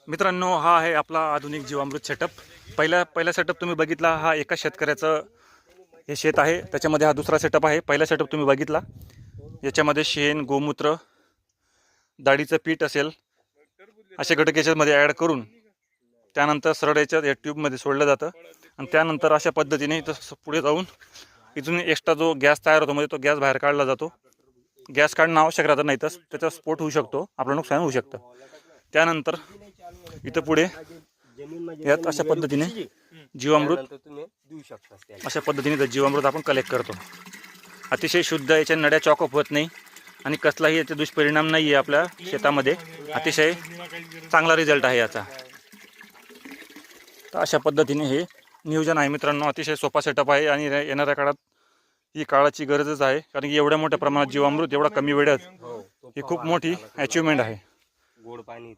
मित्रांनो, हा आहे आपला आधुनिक जीवामृत सेटअप. पहिला सेटअप तुम्ही बघितला, हा एका शेतकऱ्याचं हे शेत आहे. त्याच्यामध्ये हा दुसरा सेटअप आहे. पहिला सेटअप तुम्ही बघितला, याच्यामध्ये शेण, गोमूत्र, डाळीचं पीठ असेल असे घटक याच्यामध्ये ॲड करून त्यानंतर सरळ याच्यात या ट्यूबमध्ये सोडलं जातं आणि त्यानंतर अशा पद्धतीने इथं पुढे जाऊन इथून एक्स्ट्रा जो गॅस तयार होतो म्हणजे तो गॅस बाहेर काढला जातो. गॅस काढणं आवश्यक राहतं, नाही तर त्याचा स्फोट होऊ शकतो, आपलं नुकसान होऊ शकतं. त्यानंतर इथं पुढे यात अशा पद्धतीने जीवामृत अशा पद्धतीने जीवामृत आपण कलेक्ट करतो. अतिशय शुद्ध, याच्या नड्या चॉकअप होत नाही आणि कसलाही याचे दुष्परिणाम नाही आहे आपल्या शेतामध्ये. अतिशय चांगला रिझल्ट आहे याचा. तर अशा पद्धतीने हे नियोजन आहे मित्रांनो. अतिशय सोपा सेटअप आहे आणि येणाऱ्या काळात ही काळाची गरजच आहे, कारण की एवढ्या मोठ्या प्रमाणात जीवामृत एवढा कमी वेळात ही खूप मोठी अचिव्हमेंट आहे. गोड पाणी